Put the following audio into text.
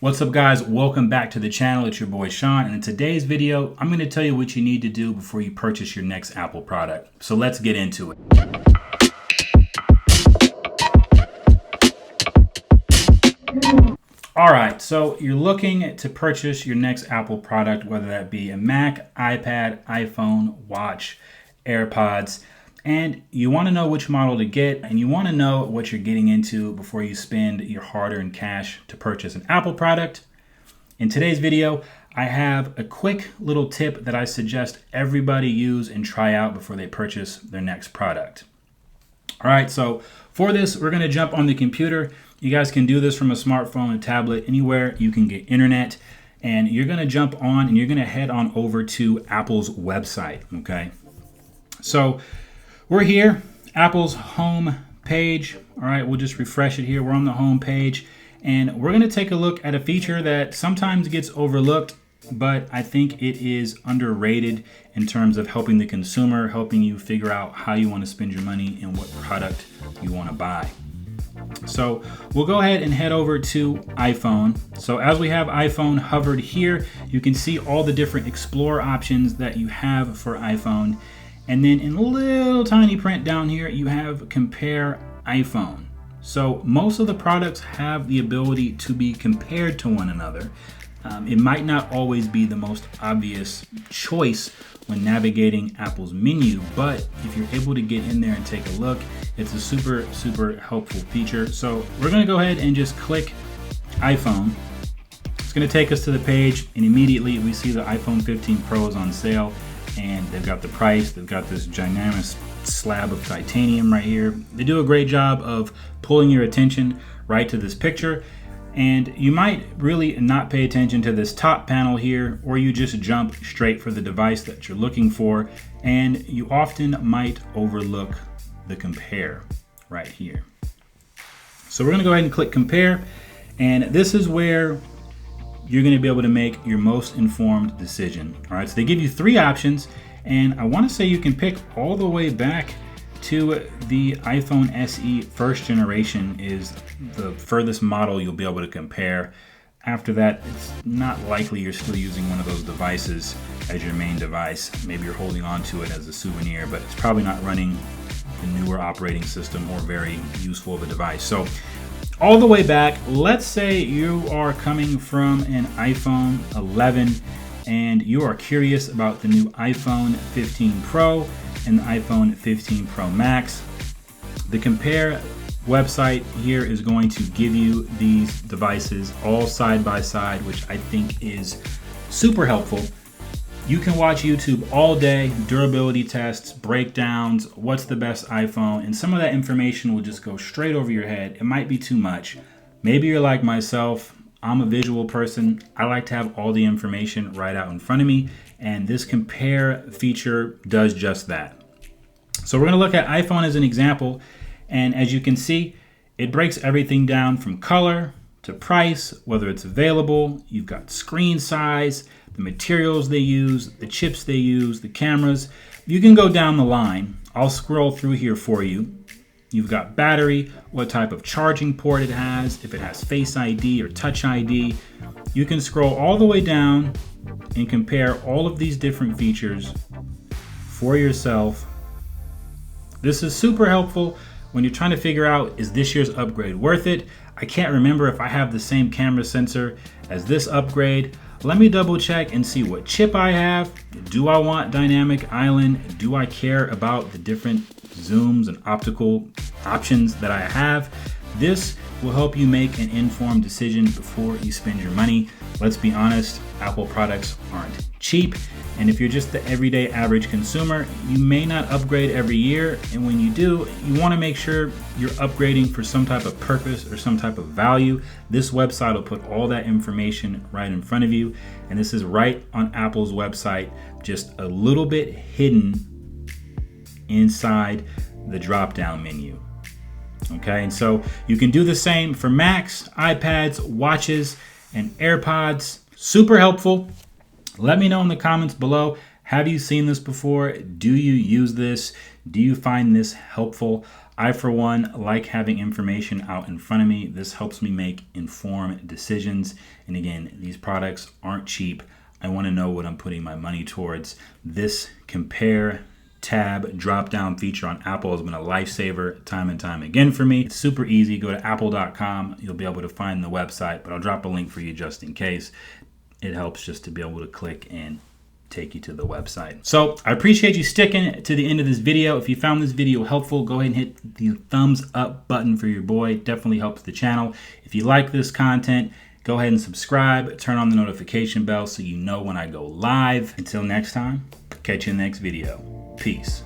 What's up, guys? Welcome back to the channel. It's your boy Sean, and in today's video I'm going to tell you what you need to do before you purchase your next Apple product. So let's get into it. Alright, so you're looking to purchase your next Apple product, whether that be a Mac, iPad, iPhone, watch, AirPods, and you want to know which model to get, and you want to know what you're getting into before you spend your hard-earned cash to purchase an Apple product. In today's video, I have a quick little tip that I suggest everybody use and try out before they purchase their next product. Alright, so for this, we're going to jump on the computer. You guys can do this from a smartphone, a tablet, anywhere you can get internet. And you're going to jump on and you're going to head on over to Apple's website, okay? So we're here, Apple's home page. All right, we'll just refresh it here. We're on the home page, and we're going to take a look at a feature that sometimes gets overlooked, but I think it is underrated in terms of helping the consumer, helping you figure out how you want to spend your money and what product you want to buy. So we'll go ahead and head over to iPhone. So as we have iPhone hovered here, you can see all the different Explore options that you have for iPhone. And then in little tiny print down here, you have Compare iPhone. So most of the products have the ability to be compared to one another. It might not always be the most obvious choice when navigating Apple's menu, but if you're able to get in there and take a look, it's a super helpful feature. So we're gonna go ahead and just click iPhone. It's gonna take us to the page, and immediately we see the iPhone 15 Pro is on sale, and they've got the price. They've got this ginormous slab of titanium right here. They do a great job of pulling your attention right to this picture. And you might really not pay attention to this top panel here, or you just jump straight for the device that you're looking for, and you often might overlook the compare right here. So we're gonna go ahead and click compare, and this is where you're gonna be able to make your most informed decision. All right, so they give you three options, and I wanna say you can pick all the way back to the iPhone SE first generation is the furthest model you'll be able to compare. After that, it's not likely you're still using one of those devices as your main device. Maybe you're holding on to it as a souvenir, but it's probably not running the newer operating system or very useful of a device. So all the way back, let's say you are coming from an iPhone 11 and you are curious about the new iPhone 15 Pro and the iPhone 15 Pro Max. The Compare website here is going to give you these devices all side by side, which I think is super helpful. You can watch YouTube all day, durability tests, breakdowns, what's the best iPhone, and some of that information will just go straight over your head. It might be too much. Maybe you're like myself. I'm a visual person. I like to have all the information right out in front of me, and this compare feature does just that. So we're going to look at iPhone as an example, and as you can see, it breaks everything down from color to price, whether it's available. You've got screen size, the materials they use, the chips they use, the cameras. You can go down the line. I'll scroll through here for you. You've got battery, what type of charging port it has, if it has Face ID or Touch ID. You can scroll all the way down and compare all of these different features for yourself. This is super helpful when you're trying to figure out, is this year's upgrade worth it? I can't remember if I have the same camera sensor as this upgrade. Let me double check and see what chip I have. Do I want Dynamic Island? Do I care about the different zooms and optical options that I have? This will help you make an informed decision before you spend your money. Let's be honest, Apple products aren't cheap. And if you're just the everyday average consumer, you may not upgrade every year. And when you do, you want to make sure you're upgrading for some type of purpose or some type of value. This website will put all that information right in front of you. And this is right on Apple's website, just a little bit hidden inside the drop-down menu. Okay, and so you can do the same for Macs, iPads, watches, and AirPods. Super helpful. Let me know in the comments below, have you seen this before? Do you use this? Do you find this helpful? I, for one, like having information out in front of me. This helps me make informed decisions. And again, these products aren't cheap. I want to know what I'm putting my money towards. This compare tab drop down feature on Apple has been a lifesaver time and time again for me. It's super easy. Go to apple.com. You'll be able to find the website, but I'll drop a link for you just in case. It helps just to be able to click and take you to the website. So I appreciate you sticking to the end of this video. If you found this video helpful, go ahead and hit the thumbs up button for your boy. It definitely helps the channel. If you like this content, go ahead and subscribe, turn on the notification bell so you know when I go live. Until next time, catch you in the next video. Peace.